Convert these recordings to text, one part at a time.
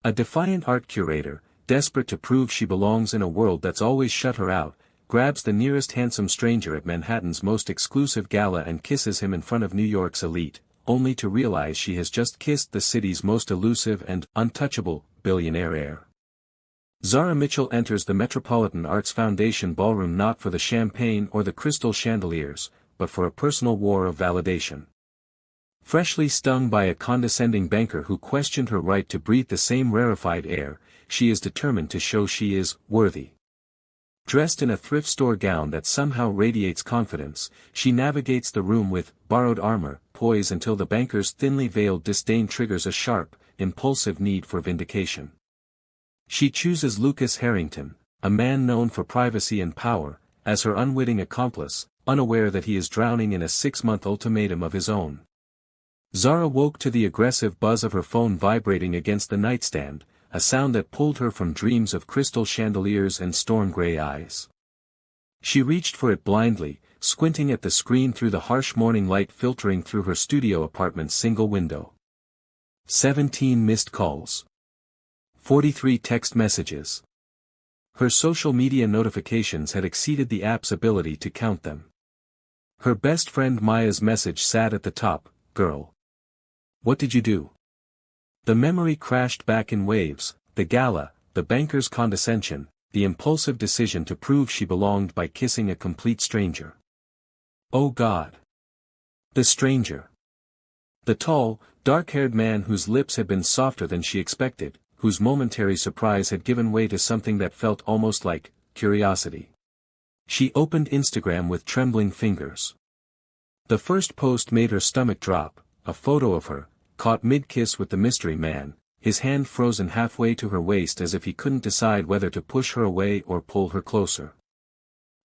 A defiant art curator, desperate to prove she belongs in a world that's always shut her out, grabs the nearest handsome stranger at Manhattan's most exclusive gala and kisses him in front of New York's elite, only to realize she has just kissed the city's most elusive and untouchable billionaire heir. Zara Mitchell enters the Metropolitan Arts Foundation ballroom not for the champagne or the crystal chandeliers, but for a personal war of validation. Freshly stung by a condescending banker who questioned her right to breathe the same rarefied air, she is determined to show she is worthy. Dressed in a thrift store gown that somehow radiates confidence, she navigates the room with borrowed armor, poise until the banker's thinly veiled disdain triggers a sharp, impulsive need for vindication. She chooses Lucas Harrington, a man known for privacy and power, as her unwitting accomplice, unaware that he is drowning in a 6-month ultimatum of his own. Zara woke to the aggressive buzz of her phone vibrating against the nightstand, a sound that pulled her from dreams of crystal chandeliers and storm-gray eyes. She reached for it blindly, squinting at the screen through the harsh morning light filtering through her studio apartment's single window. 17 missed calls. 43 text messages. Her social media notifications had exceeded the app's ability to count them. Her best friend Maya's message sat at the top, "Girl. What did you do?" The memory crashed back in waves, the gala, the banker's condescension, the impulsive decision to prove she belonged by kissing a complete stranger. Oh God! The stranger. The tall, dark-haired man whose lips had been softer than she expected, whose momentary surprise had given way to something that felt almost like curiosity. She opened Instagram with trembling fingers. The first post made her stomach drop, a photo of her, caught mid-kiss with the mystery man, his hand frozen halfway to her waist as if he couldn't decide whether to push her away or pull her closer.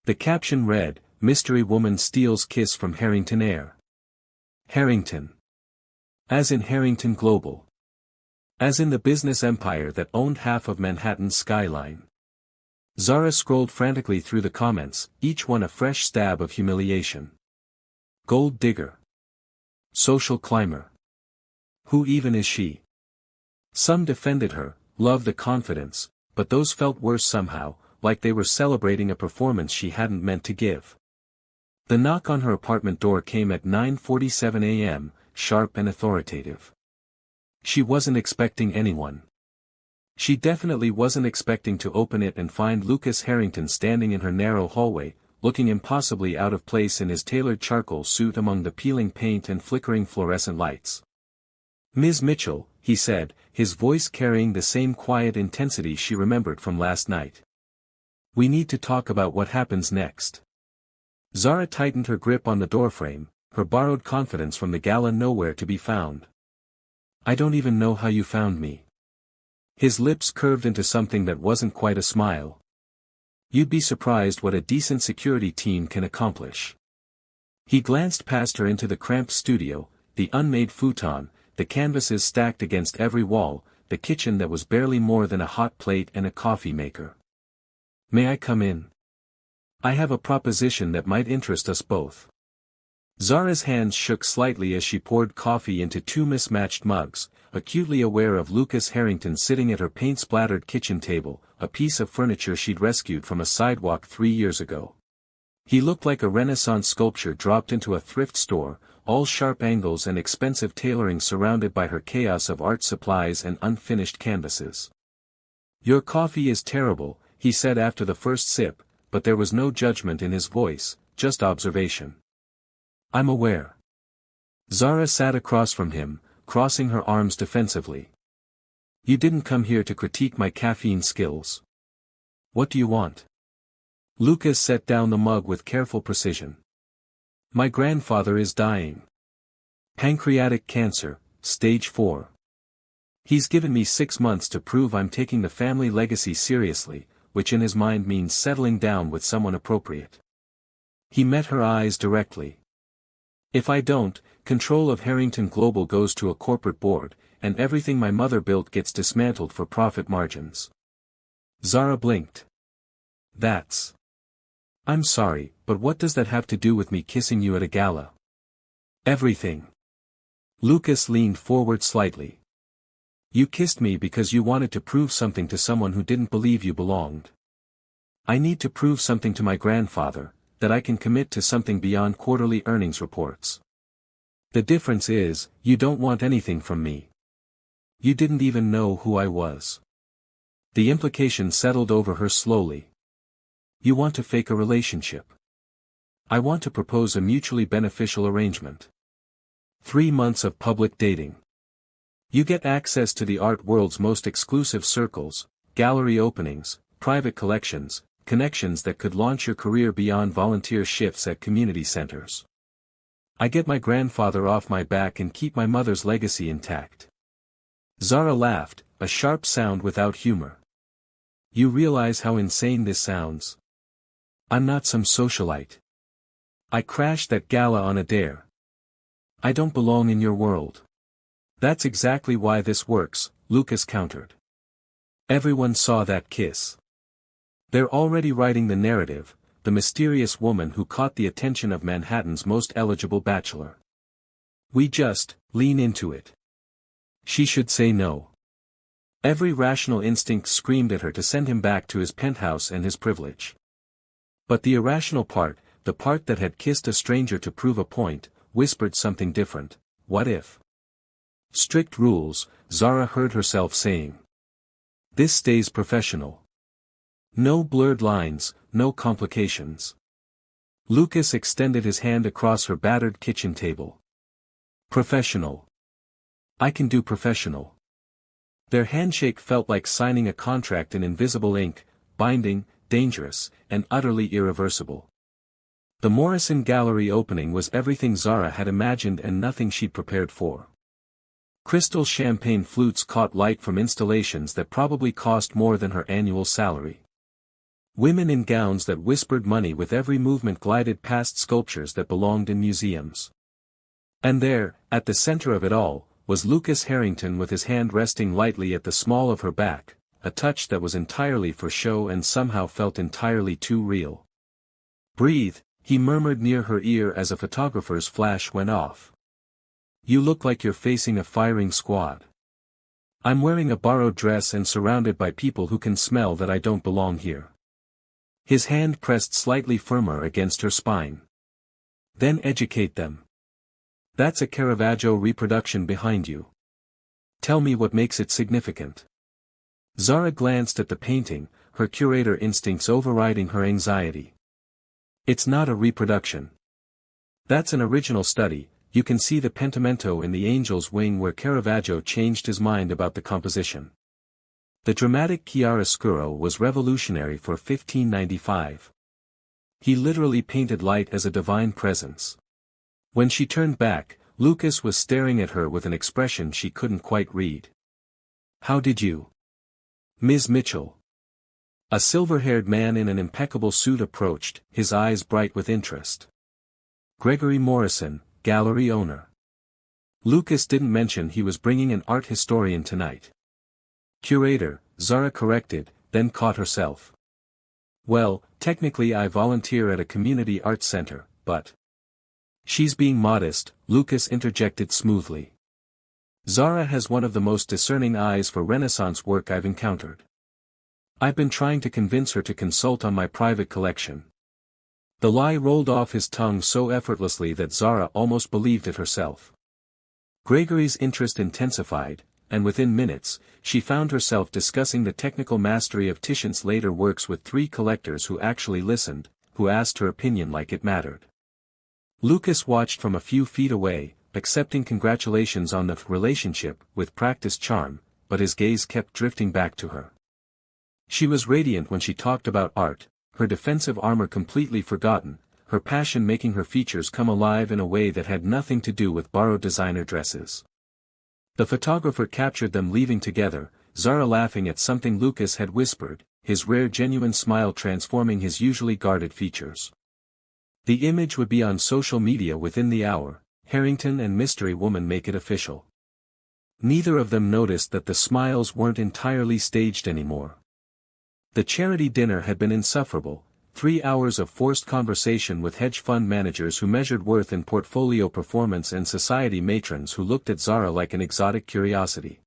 The caption read, "Mystery woman steals kiss from Harrington heir." Harrington. As in Harrington Global. As in the business empire that owned half of Manhattan's skyline. Zara scrolled frantically through the comments, each one a fresh stab of humiliation. Gold digger. Social climber. Who even is she? Some defended her, loved the confidence, but those felt worse somehow, like they were celebrating a performance she hadn't meant to give. The knock on her apartment door came at 9:47 a.m., sharp and authoritative. She wasn't expecting anyone. She definitely wasn't expecting to open it and find Lucas Harrington standing in her narrow hallway, looking impossibly out of place in his tailored charcoal suit among the peeling paint and flickering fluorescent lights. "Ms. Mitchell," he said, his voice carrying the same quiet intensity she remembered from last night. "We need to talk about what happens next." Zara tightened her grip on the doorframe, her borrowed confidence from the gala nowhere to be found. "I don't even know how you found me." His lips curved into something that wasn't quite a smile. "You'd be surprised what a decent security team can accomplish." He glanced past her into the cramped studio, the unmade futon, the canvases stacked against every wall, the kitchen that was barely more than a hot plate and a coffee maker. "May I come in? I have a proposition that might interest us both." Zara's hands shook slightly as she poured coffee into 2 mismatched mugs, acutely aware of Lucas Harrington sitting at her paint-splattered kitchen table, a piece of furniture she'd rescued from a sidewalk 3 years ago. He looked like a Renaissance sculpture dropped into a thrift store, all sharp angles and expensive tailoring surrounded by her chaos of art supplies and unfinished canvases. "Your coffee is terrible," he said after the first sip, but there was no judgment in his voice, just observation. "I'm aware." Zara sat across from him, crossing her arms defensively. "You didn't come here to critique my caffeine skills. What do you want?" Lucas set down the mug with careful precision. "My grandfather is dying. Pancreatic cancer, stage 4. He's given me 6 months to prove I'm taking the family legacy seriously, which in his mind means settling down with someone appropriate." He met her eyes directly. "If I don't, control of Harrington Global goes to a corporate board, and everything my mother built gets dismantled for profit margins." Zara blinked. "That's... I'm sorry, but what does that have to do with me kissing you at a gala?" "Everything." Lucas leaned forward slightly. You kissed me because you wanted to prove something to someone who didn't believe you belonged. I need to prove something to my grandfather, that I can commit to something beyond quarterly earnings reports. The difference is, you don't want anything from me. You didn't even know who I was. The implication settled over her slowly. You want to fake a relationship. I want to propose a mutually beneficial arrangement. 3 months of public dating. You get access to the art world's most exclusive circles, gallery openings, private collections, connections that could launch your career beyond volunteer shifts at community centers. I get my grandfather off my back and keep my mother's legacy intact. Zara laughed, a sharp sound without humor. You realize how insane this sounds? I'm not some socialite. I crashed that gala on a dare. I don't belong in your world. That's exactly why this works, Lucas countered. Everyone saw that kiss. They're already writing the narrative, the mysterious woman who caught the attention of Manhattan's most eligible bachelor. We just lean into it. She should say no. Every rational instinct screamed at her to send him back to his penthouse and his privilege. But the irrational part, the part that had kissed a stranger to prove a point, whispered something different. What if? Strict rules, Zara heard herself saying. This stays professional. No blurred lines, no complications. Lucas extended his hand across her battered kitchen table. Professional. I can do professional. Their handshake felt like signing a contract in invisible ink, binding, dangerous, and utterly irreversible. The Morrison Gallery opening was everything Zara had imagined and nothing she'd prepared for. Crystal champagne flutes caught light from installations that probably cost more than her annual salary. Women in gowns that whispered money with every movement glided past sculptures that belonged in museums. And there, at the center of it all, was Lucas Harrington with his hand resting lightly at the small of her back, a touch that was entirely for show and somehow felt entirely too real. Breathe, he murmured near her ear as a photographer's flash went off. You look like you're facing a firing squad. I'm wearing a borrowed dress and surrounded by people who can smell that I don't belong here. His hand pressed slightly firmer against her spine. Then educate them. That's a Caravaggio reproduction behind you. Tell me what makes it significant. Zara glanced at the painting, her curator instincts overriding her anxiety. It's not a reproduction. That's an original study. You can see the pentimento in the angel's wing where Caravaggio changed his mind about the composition. The dramatic chiaroscuro was revolutionary for 1595. He literally painted light as a divine presence. When she turned back, Lucas was staring at her with an expression she couldn't quite read. How did you? Ms. Mitchell. A silver-haired man in an impeccable suit approached, his eyes bright with interest. Gregory Morrison, gallery owner. Lucas didn't mention he was bringing an art historian tonight. Curator, Zara corrected, then caught herself. Well, technically I volunteer at a community arts center, but... She's being modest, Lucas interjected smoothly. Zara has one of the most discerning eyes for Renaissance work I've encountered. I've been trying to convince her to consult on my private collection. The lie rolled off his tongue so effortlessly that Zara almost believed it herself. Gregory's interest intensified, and within minutes, she found herself discussing the technical mastery of Titian's later works with 3 collectors who actually listened, who asked her opinion like it mattered. Lucas watched from a few feet away, accepting congratulations on the relationship with practiced charm, but his gaze kept drifting back to her. She was radiant when she talked about art, her defensive armor completely forgotten, her passion making her features come alive in a way that had nothing to do with borrowed designer dresses. The photographer captured them leaving together, Zara laughing at something Lucas had whispered, his rare genuine smile transforming his usually guarded features. The image would be on social media within the hour. Harrington and Mystery Woman make it official. Neither of them noticed that the smiles weren't entirely staged anymore. The charity dinner had been insufferable, 3 hours of forced conversation with hedge fund managers who measured worth in portfolio performance and society matrons who looked at Zara like an exotic curiosity.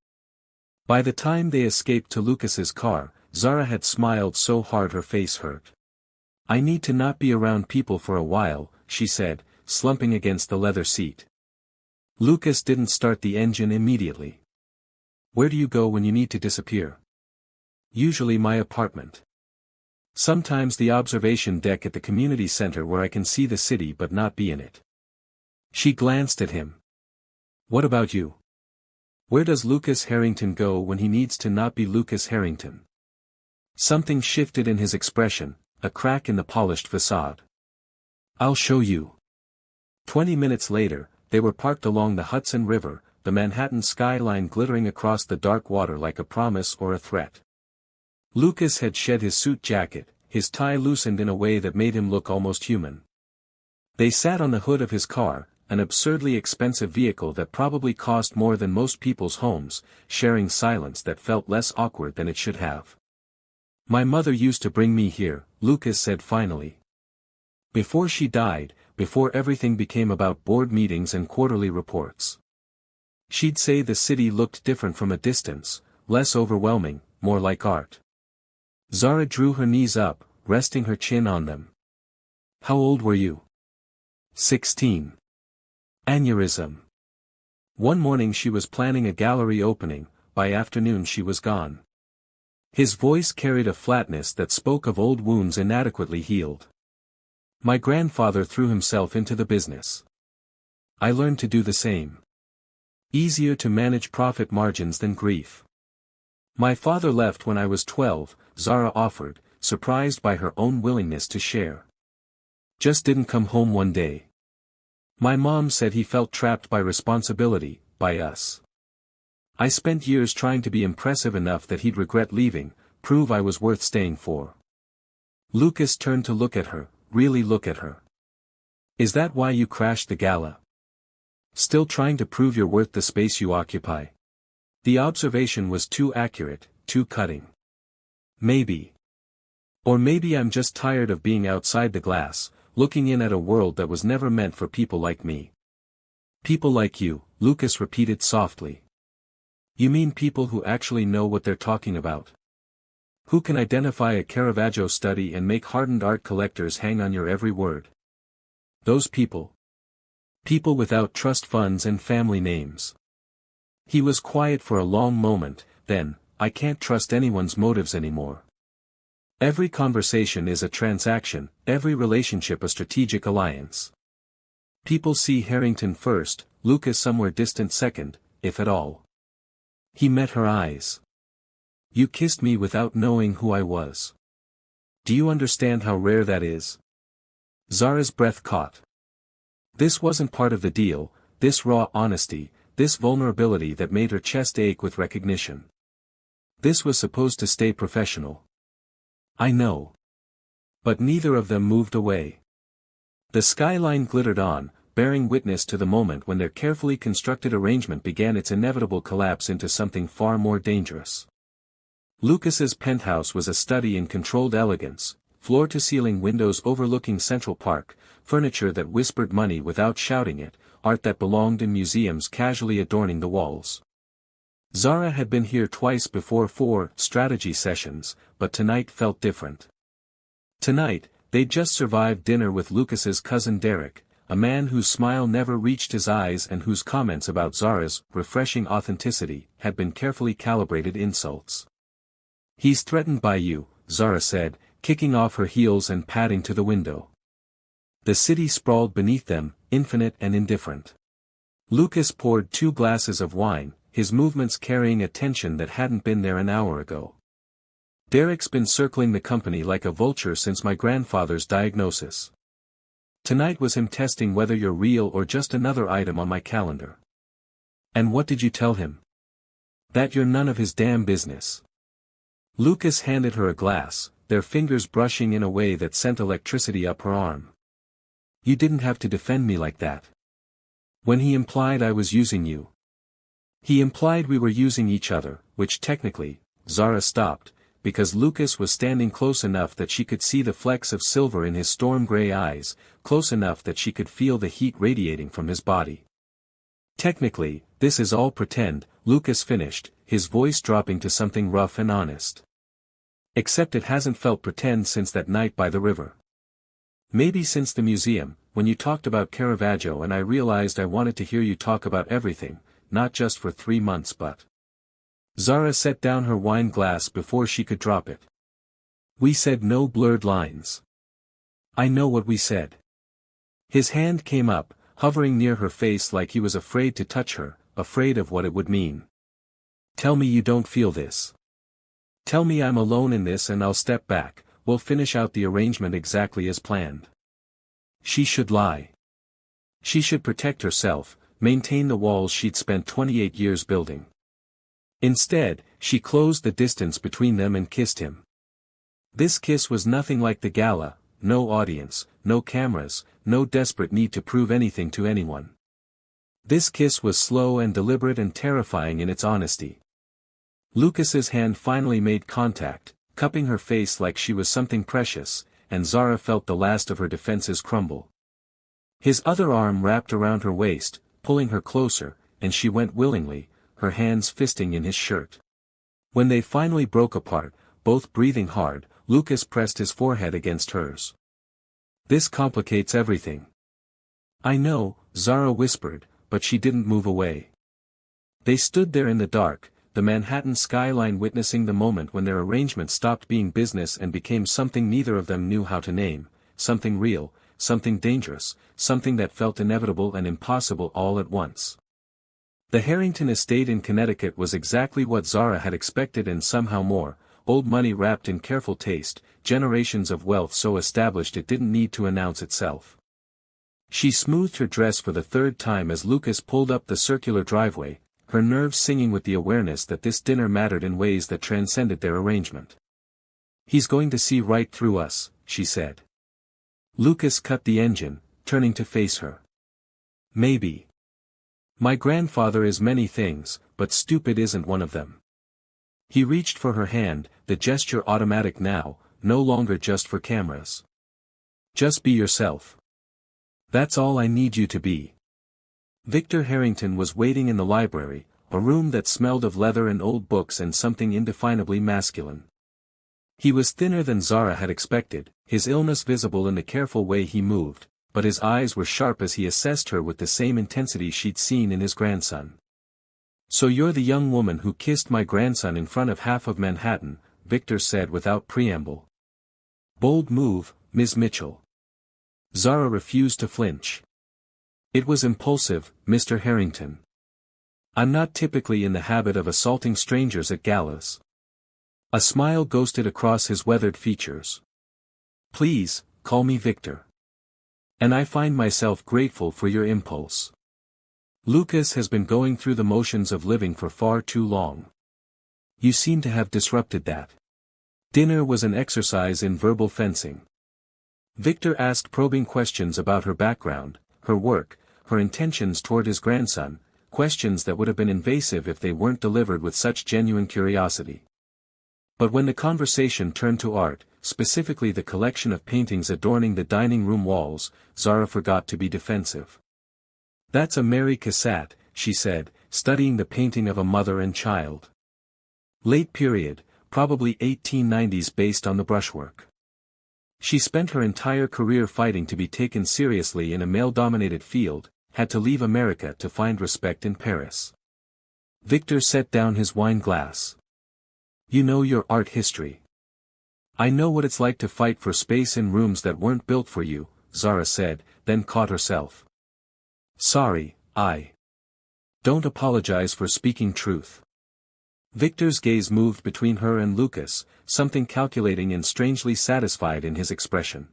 By the time they escaped to Lucas's car, Zara had smiled so hard her face hurt. "I need to not be around people for a while," she said, slumping against the leather seat. Lucas didn't start the engine immediately. "Where do you go when you need to disappear?" "Usually my apartment. Sometimes the observation deck at the community center where I can see the city but not be in it." She glanced at him. "What about you? Where does Lucas Harrington go when he needs to not be Lucas Harrington?" Something shifted in his expression, a crack in the polished facade. "I'll show you." 20 minutes later, they were parked along the Hudson River, the Manhattan skyline glittering across the dark water like a promise or a threat. Lucas had shed his suit jacket, his tie loosened in a way that made him look almost human. They sat on the hood of his car, an absurdly expensive vehicle that probably cost more than most people's homes, sharing silence that felt less awkward than it should have. "My mother used to bring me here," Lucas said finally. "Before she died, before everything became about board meetings and quarterly reports. She'd say the city looked different from a distance, less overwhelming, more like art." Zara drew her knees up, resting her chin on them. "How old were you?" 16. Aneurysm. One morning she was planning a gallery opening, by afternoon she was gone. His voice carried a flatness that spoke of old wounds inadequately healed. "My grandfather threw himself into the business. I learned to do the same. Easier to manage profit margins than grief. My father left when I was 12, Zara offered, surprised by her own willingness to share. Just didn't come home one day. My mom said he felt trapped by responsibility, by us. I spent years trying to be impressive enough that he'd regret leaving, prove I was worth staying for." Lucas turned to look at her, really look at her. "Is that why you crashed the gala? Still trying to prove you're worth the space you occupy?" The observation was too accurate, too cutting. "Maybe. Or maybe I'm just tired of being outside the glass, looking in at a world that was never meant for people like me." "People like you," Lucas repeated softly. "You mean people who actually know what they're talking about? Who can identify a Caravaggio study and make hardened art collectors hang on your every word? Those people. People without trust funds and family names." He was quiet for a long moment, then, "I can't trust anyone's motives anymore. Every conversation is a transaction, every relationship a strategic alliance. People see Harrington first, Lucas somewhere distant second, if at all." He met her eyes. "You kissed me without knowing who I was. Do you understand how rare that is?" Zara's breath caught. This wasn't part of the deal, this raw honesty, this vulnerability that made her chest ache with recognition. This was supposed to stay professional. "I know." But neither of them moved away. The skyline glittered on, bearing witness to the moment when their carefully constructed arrangement began its inevitable collapse into something far more dangerous. Lucas's penthouse was a study in controlled elegance, floor-to-ceiling windows overlooking Central Park, furniture that whispered money without shouting it, art that belonged in museums casually adorning the walls. Zara had been here twice before for strategy sessions, but tonight felt different. Tonight, they'd just survived dinner with Lucas's cousin Derek, a man whose smile never reached his eyes and whose comments about Zara's refreshing authenticity had been carefully calibrated insults. "He's threatened by you," Zara said, kicking off her heels and padding to the window. The city sprawled beneath them, infinite and indifferent. Lucas poured 2 glasses of wine, his movements carrying a tension that hadn't been there an hour ago. "Derek's been circling the company like a vulture since my grandfather's diagnosis. Tonight was him testing whether you're real or just another item on my calendar." "And what did you tell him?" "That you're none of his damn business." Lucas handed her a glass, their fingers brushing in a way that sent electricity up her arm. "You didn't have to defend me like that. When he implied I was using you. He implied we were using each other, which technically," Zara stopped, because Lucas was standing close enough that she could see the flecks of silver in his storm-gray eyes, close enough that she could feel the heat radiating from his body. "Technically, this is all pretend," Lucas finished, his voice dropping to something rough and honest. Except it hasn't felt pretend since that night by the river. Maybe since the museum, when you talked about Caravaggio and I realized I wanted to hear you talk about everything, not just for 3 months but. Zara set down her wine glass before she could drop it. We said no blurred lines. I know what we said. His hand came up, hovering near her face like he was afraid to touch her, afraid of what it would mean. Tell me you don't feel this. Tell me I'm alone in this and I'll step back, we'll finish out the arrangement exactly as planned. She should lie. She should protect herself, maintain the walls she'd spent 28 years building. Instead, she closed the distance between them and kissed him. This kiss was nothing like the gala, no audience, no cameras, no desperate need to prove anything to anyone. This kiss was slow and deliberate and terrifying in its honesty. Lucas's hand finally made contact, cupping her face like she was something precious, and Zara felt the last of her defenses crumble. His other arm wrapped around her waist, pulling her closer, and she went willingly, her hands fisting in his shirt. When they finally broke apart, both breathing hard, Lucas pressed his forehead against hers. This complicates everything. I know, Zara whispered, but she didn't move away. They stood there in the dark, the Manhattan skyline witnessing the moment when their arrangement stopped being business and became something neither of them knew how to name, something real, something dangerous, something that felt inevitable and impossible all at once. The Harrington estate in Connecticut was exactly what Zara had expected and somehow more, old money wrapped in careful taste, generations of wealth so established it didn't need to announce itself. She smoothed her dress for the 3rd time as Lucas pulled up the circular driveway, her nerves singing with the awareness that this dinner mattered in ways that transcended their arrangement. He's going to see right through us, she said. Lucas cut the engine, turning to face her. Maybe. My grandfather is many things, but stupid isn't one of them. He reached for her hand, the gesture automatic now, no longer just for cameras. Just be yourself. That's all I need you to be. Victor Harrington was waiting in the library, a room that smelled of leather and old books and something indefinably masculine. He was thinner than Zara had expected, his illness visible in the careful way he moved, but his eyes were sharp as he assessed her with the same intensity she'd seen in his grandson. So you're the young woman who kissed my grandson in front of half of Manhattan, Victor said without preamble. Bold move, Ms. Mitchell. Zara refused to flinch. It was impulsive, Mr. Harrington. I'm not typically in the habit of assaulting strangers at galas. A smile ghosted across his weathered features. Please, call me Victor. And I find myself grateful for your impulse. Lucas has been going through the motions of living for far too long. You seem to have disrupted that. Dinner was an exercise in verbal fencing. Victor asked probing questions about her background, her work, her intentions toward his grandson, questions that would have been invasive if they weren't delivered with such genuine curiosity. But when the conversation turned to art, specifically the collection of paintings adorning the dining room walls, Zara forgot to be defensive. That's a Mary Cassatt, she said, studying the painting of a mother and child. Late period, probably 1890s based on the brushwork. She spent her entire career fighting to be taken seriously in a male-dominated field, had to leave America to find respect in Paris. Victor set down his wine glass. You know your art history. I know what it's like to fight for space in rooms that weren't built for you, Zara said, then caught herself. Sorry, Don't apologize for speaking truth. Victor's gaze moved between her and Lucas, something calculating and strangely satisfied in his expression.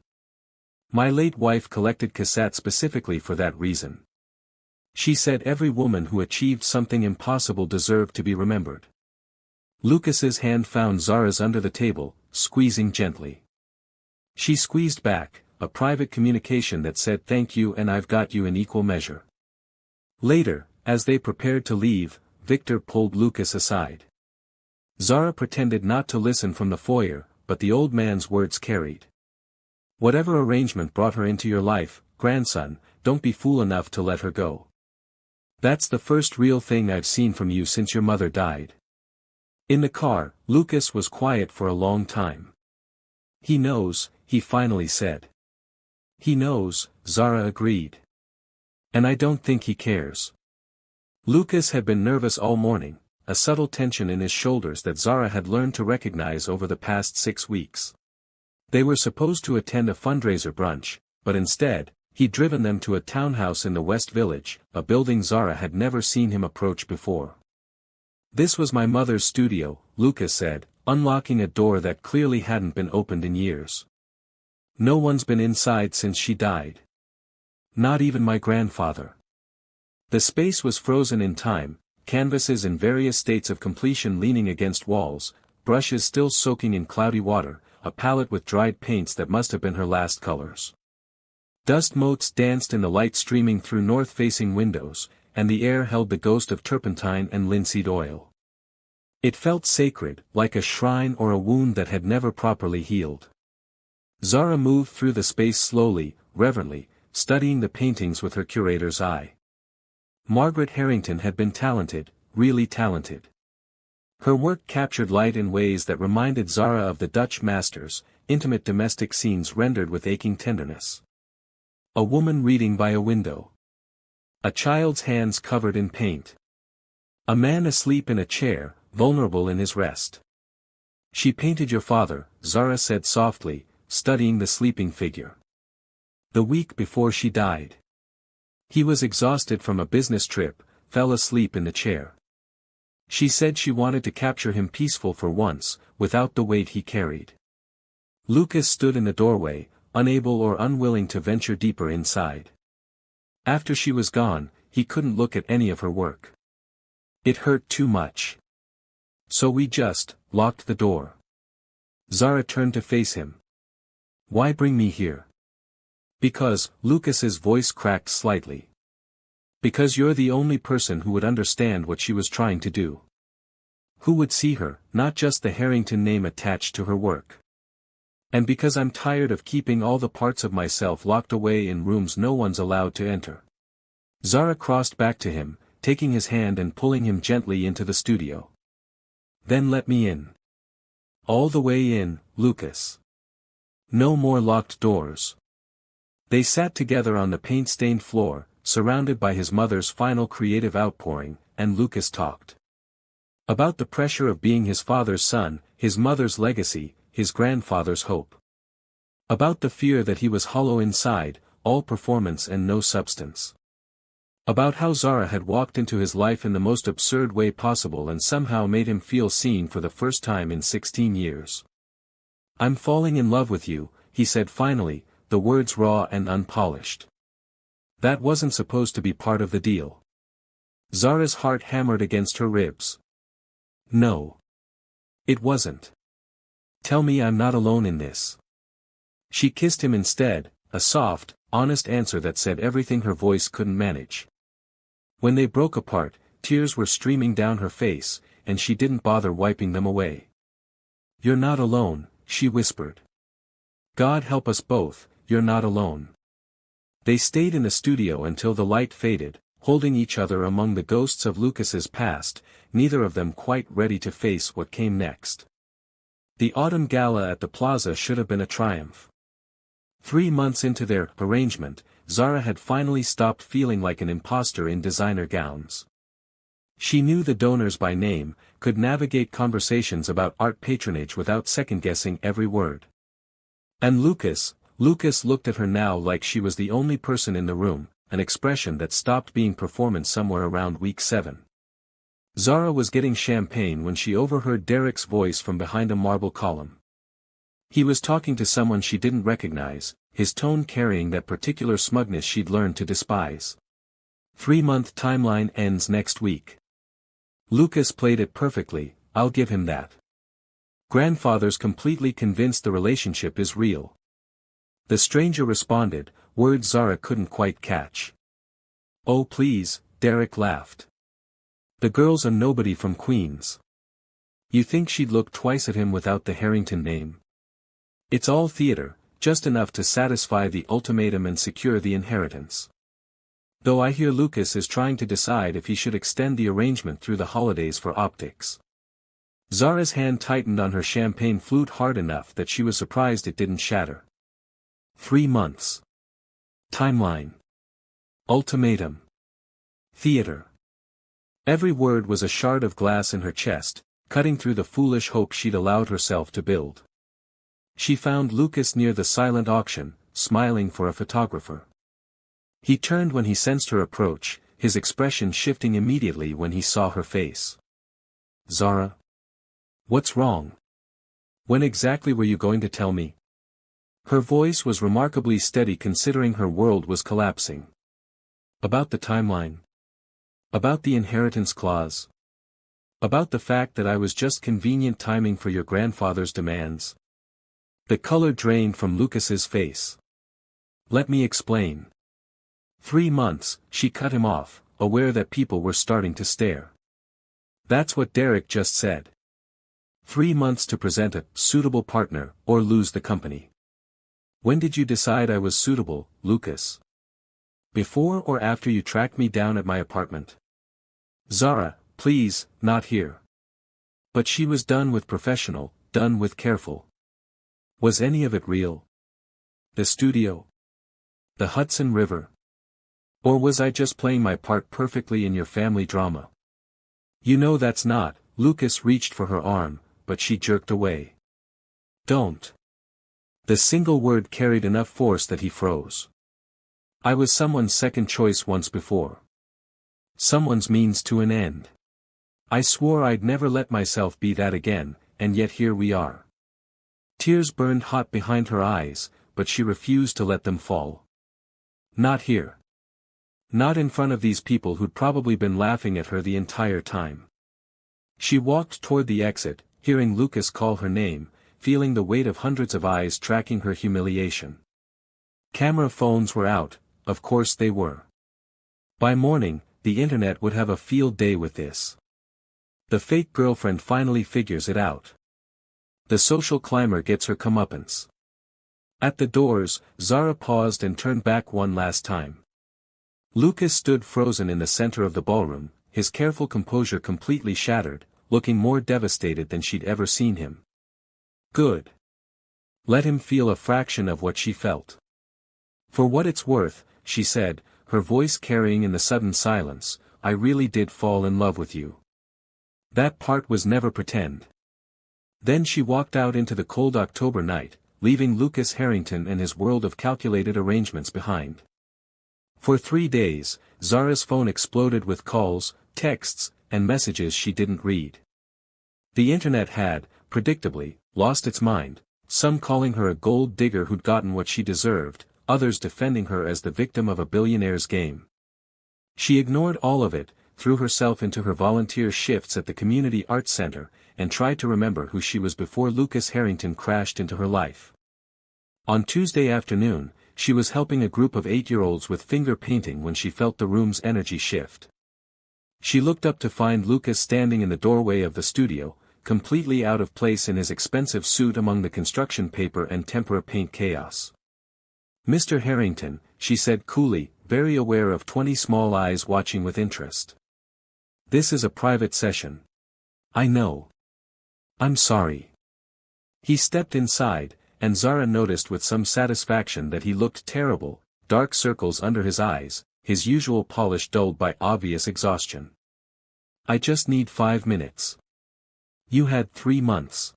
My late wife collected Cassatt specifically for that reason. She said every woman who achieved something impossible deserved to be remembered. Lucas's hand found Zara's under the table, squeezing gently. She squeezed back, a private communication that said thank you and I've got you in equal measure. Later, as they prepared to leave, Victor pulled Lucas aside. Zara pretended not to listen from the foyer, but the old man's words carried. Whatever arrangement brought her into your life, grandson, don't be fool enough to let her go. That's the first real thing I've seen from you since your mother died. In the car, Lucas was quiet for a long time. He knows, he finally said. He knows, Zara agreed. And I don't think he cares. Lucas had been nervous all morning, a subtle tension in his shoulders that Zara had learned to recognize over the past 6 weeks. They were supposed to attend a fundraiser brunch, but instead, he'd driven them to a townhouse in the West Village, a building Zara had never seen him approach before. This was my mother's studio, Lucas said, unlocking a door that clearly hadn't been opened in years. No one's been inside since she died. Not even my grandfather. The space was frozen in time, canvases in various states of completion leaning against walls, brushes still soaking in cloudy water, a palette with dried paints that must have been her last colors. Dust motes danced in the light streaming through north-facing windows, and the air held the ghost of turpentine and linseed oil. It felt sacred, like a shrine or a wound that had never properly healed. Zara moved through the space slowly, reverently, studying the paintings with her curator's eye. Margaret Harrington had been talented, really talented. Her work captured light in ways that reminded Zara of the Dutch masters, intimate domestic scenes rendered with aching tenderness. A woman reading by a window. A child's hands covered in paint. A man asleep in a chair, vulnerable in his rest. She painted your father, Zara said softly, studying the sleeping figure. The week before she died. He was exhausted from a business trip, fell asleep in the chair. She said she wanted to capture him peaceful for once, without the weight he carried. Lucas stood in the doorway, unable or unwilling to venture deeper inside. After she was gone, he couldn't look at any of her work. It hurt too much. So we just locked the door. Zara turned to face him. Why bring me here? Because, Lucas's voice cracked slightly. Because you're the only person who would understand what she was trying to do. Who would see her, not just the Harrington name attached to her work. And because I'm tired of keeping all the parts of myself locked away in rooms no one's allowed to enter. Zara crossed back to him, taking his hand and pulling him gently into the studio. Then let me in. All the way in, Lucas. No more locked doors. They sat together on the paint-stained floor, surrounded by his mother's final creative outpouring, and Lucas talked. About the pressure of being his father's son, his mother's legacy, his grandfather's hope. About the fear that he was hollow inside, all performance and no substance. About how Zara had walked into his life in the most absurd way possible and somehow made him feel seen for the first time in 16 years. I'm falling in love with you, he said finally, the words raw and unpolished. That wasn't supposed to be part of the deal. Zara's heart hammered against her ribs. No. It wasn't. Tell me I'm not alone in this. She kissed him instead, a soft, honest answer that said everything her voice couldn't manage. When they broke apart, tears were streaming down her face, and she didn't bother wiping them away. You're not alone, she whispered. God help us both, you're not alone. They stayed in the studio until the light faded, holding each other among the ghosts of Lucas's past, neither of them quite ready to face what came next. The autumn gala at the plaza should have been a triumph. 3 months into their arrangement, Zara had finally stopped feeling like an imposter in designer gowns. She knew the donors by name, could navigate conversations about art patronage without second-guessing every word. And Lucas looked at her now like she was the only person in the room, an expression that stopped being performance somewhere around week 7. Zara was getting champagne when she overheard Derek's voice from behind a marble column. He was talking to someone she didn't recognize, his tone carrying that particular smugness she'd learned to despise. 3-month timeline ends next week. Lucas played it perfectly, I'll give him that. Grandfather's completely convinced the relationship is real. The stranger responded, words Zara couldn't quite catch. Oh please, Derek laughed. The girl's a nobody from Queens. You think she'd look twice at him without the Harrington name? It's all theater, just enough to satisfy the ultimatum and secure the inheritance. Though I hear Lucas is trying to decide if he should extend the arrangement through the holidays for optics. Zara's hand tightened on her champagne flute hard enough that she was surprised it didn't shatter. 3 months. Timeline. Ultimatum. Theater. Every word was a shard of glass in her chest, cutting through the foolish hope she'd allowed herself to build. She found Lucas near the silent auction, smiling for a photographer. He turned when he sensed her approach, his expression shifting immediately when he saw her face. Zara? What's wrong? When exactly were you going to tell me? Her voice was remarkably steady considering her world was collapsing. About the timeline. About the inheritance clause. About the fact that I was just convenient timing for your grandfather's demands. The color drained from Lucas's face. Let me explain. 3 months, she cut him off, aware that people were starting to stare. That's what Derek just said. 3 months to present a suitable partner, or lose the company. When did you decide I was suitable, Lucas? Before or after you tracked me down at my apartment? Zara, please, not here. But she was done with professional, done with careful. Was any of it real? The studio? The Hudson River? Or was I just playing my part perfectly in your family drama? You know that's not. Lucas reached for her arm, but she jerked away. Don't. The single word carried enough force that he froze. I was someone's second choice once before. Someone's means to an end. I swore I'd never let myself be that again, and yet here we are. Tears burned hot behind her eyes, but she refused to let them fall. Not here. Not in front of these people who'd probably been laughing at her the entire time. She walked toward the exit, hearing Lucas call her name, feeling the weight of hundreds of eyes tracking her humiliation. Camera phones were out, of course they were. By morning, the internet would have a field day with this. The fake girlfriend finally figures it out. The social climber gets her comeuppance. At the doors, Zara paused and turned back one last time. Lucas stood frozen in the center of the ballroom, his careful composure completely shattered, looking more devastated than she'd ever seen him. Good. Let him feel a fraction of what she felt. For what it's worth, she said, her voice carrying in the sudden silence, I really did fall in love with you. That part was never pretend. Then she walked out into the cold October night, leaving Lucas Harrington and his world of calculated arrangements behind. For 3 days, Zara's phone exploded with calls, texts, and messages she didn't read. The internet had, predictably, lost its mind, some calling her a gold digger who'd gotten what she deserved, others defending her as the victim of a billionaire's game. She ignored all of it, threw herself into her volunteer shifts at the Community Arts Center, and tried to remember who she was before Lucas Harrington crashed into her life. On Tuesday afternoon, she was helping a group of 8-year-olds with finger painting when she felt the room's energy shift. She looked up to find Lucas standing in the doorway of the studio, completely out of place in his expensive suit among the construction paper and tempera paint chaos. Mr. Harrington, she said coolly, very aware of 20 small eyes watching with interest. This is a private session. I know. I'm sorry. He stepped inside, and Zara noticed with some satisfaction that he looked terrible, dark circles under his eyes, his usual polish dulled by obvious exhaustion. I just need 5 minutes. You had 3 months.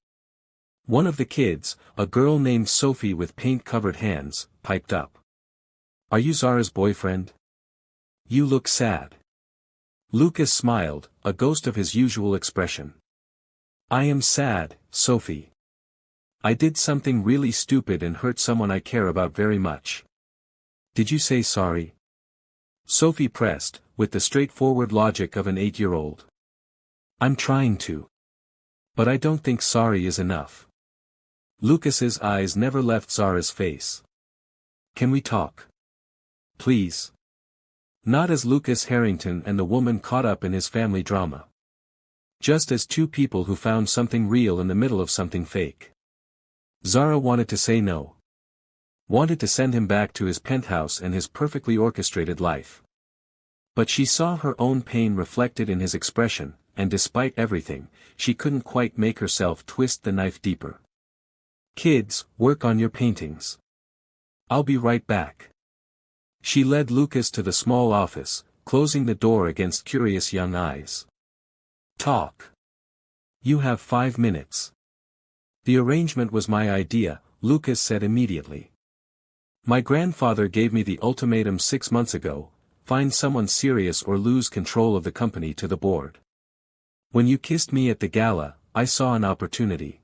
One of the kids, a girl named Sophie with paint-covered hands, piped up. Are you Zara's boyfriend? You look sad. Lucas smiled, a ghost of his usual expression. I am sad, Sophie. I did something really stupid and hurt someone I care about very much. Did you say sorry? Sophie pressed, with the straightforward logic of an 8-year-old. I'm trying to. But I don't think sorry is enough. Lucas's eyes never left Zara's face. Can we talk? Please. Not as Lucas Harrington and the woman caught up in his family drama. Just as two people who found something real in the middle of something fake. Zara wanted to say no. Wanted to send him back to his penthouse and his perfectly orchestrated life. But she saw her own pain reflected in his expression, and despite everything, she couldn't quite make herself twist the knife deeper. "Kids, work on your paintings. I'll be right back." She led Lucas to the small office, closing the door against curious young eyes. "Talk. You have 5 minutes." "The arrangement was my idea," Lucas said immediately. "My grandfather gave me the ultimatum 6 months ago: find someone serious or lose control of the company to the board. When you kissed me at the gala, I saw an opportunity.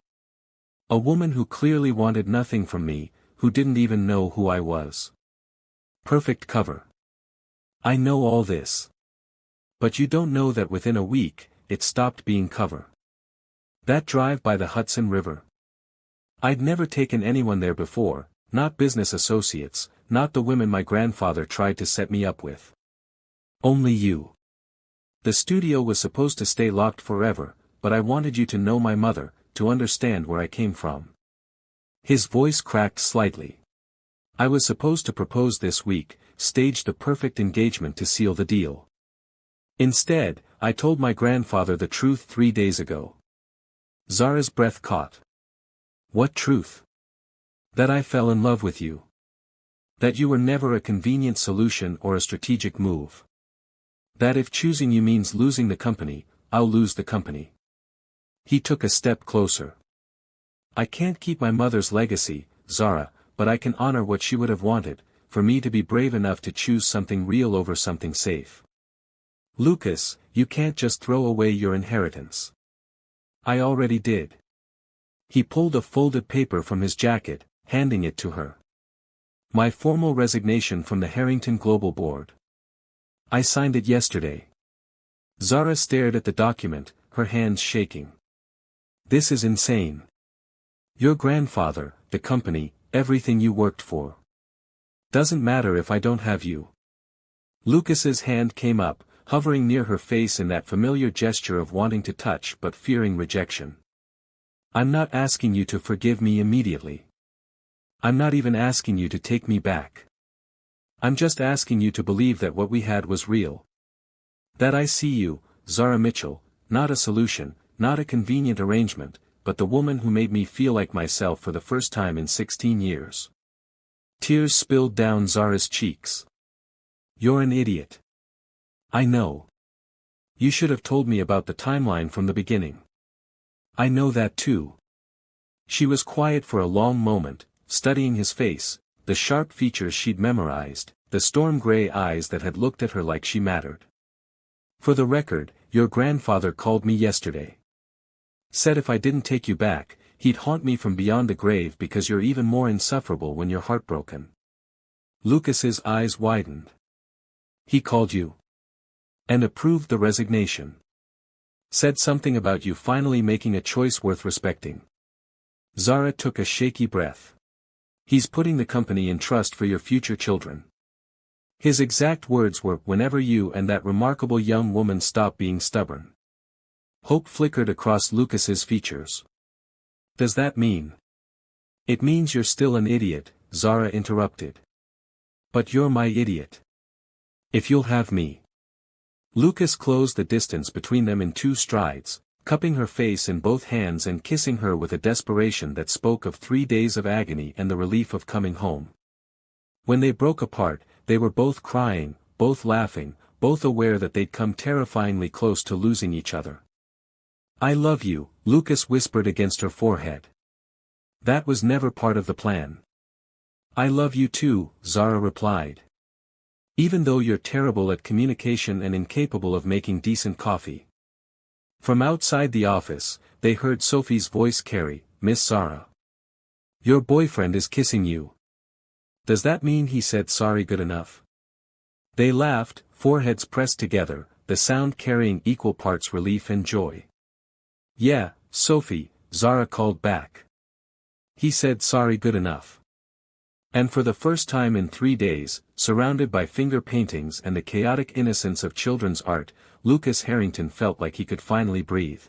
A woman who clearly wanted nothing from me, who didn't even know who I was. Perfect cover. I know all this. But you don't know that within a week, it stopped being cover. That drive by the Hudson River. I'd never taken anyone there before, not business associates, not the women my grandfather tried to set me up with. Only you. The studio was supposed to stay locked forever, but I wanted you to know my mother, to understand where I came from." His voice cracked slightly. "I was supposed to propose this week, stage the perfect engagement to seal the deal. Instead, I told my grandfather the truth 3 days ago." Zara's breath caught. "What truth?" "That I fell in love with you. That you were never a convenient solution or a strategic move. That if choosing you means losing the company, I'll lose the company." He took a step closer. "I can't keep my mother's legacy, Zara, but I can honor what she would have wanted, for me to be brave enough to choose something real over something safe. Lucas, you can't just throw away your inheritance." "I already did." He pulled a folded paper from his jacket, handing it to her. "My formal resignation from the Harrington Global Board. I signed it yesterday." Zara stared at the document, her hands shaking. "This is insane. Your grandfather, the company, everything you worked for. Doesn't matter if I don't have you." Lucas's hand came up, hovering near her face in that familiar gesture of wanting to touch but fearing rejection. "I'm not asking you to forgive me immediately. I'm not even asking you to take me back. I'm just asking you to believe that what we had was real. That I see you, Zara Mitchell, not a solution, not a convenient arrangement, but the woman who made me feel like myself for the first time in 16 years. Tears spilled down Zara's cheeks. "You're an idiot. I know. You should have told me about the timeline from the beginning. I know that too." She was quiet for a long moment, studying his face, the sharp features she'd memorized, the storm-gray eyes that had looked at her like she mattered. "For the record, your grandfather called me yesterday. Said if I didn't take you back, he'd haunt me from beyond the grave because you're even more insufferable when you're heartbroken." Lucas's eyes widened. "He called you? And approved the resignation? Said something about you finally making a choice worth respecting?" Zara took a shaky breath. "He's putting the company in trust for your future children." His exact words were, "whenever you and that remarkable young woman stop being stubborn." Hope flickered across Lucas's features. "Does that mean?" "It means you're still an idiot," Zara interrupted. "But you're my idiot. If you'll have me." Lucas closed the distance between them in 2 strides, cupping her face in both hands and kissing her with a desperation that spoke of 3 days of agony and the relief of coming home. When they broke apart, they were both crying, both laughing, both aware that they'd come terrifyingly close to losing each other. "I love you," Lucas whispered against her forehead. "That was never part of the plan." "I love you too," Zara replied. "Even though you're terrible at communication and incapable of making decent coffee." From outside the office, they heard Sophie's voice carry, "Miss Zara. Your boyfriend is kissing you. Does that mean he said sorry good enough?" They laughed, foreheads pressed together, the sound carrying equal parts relief and joy. "Yeah, Sophie," Zara called back. "He said sorry good enough." And for the first time in 3 days, surrounded by finger paintings and the chaotic innocence of children's art, Lucas Harrington felt like he could finally breathe.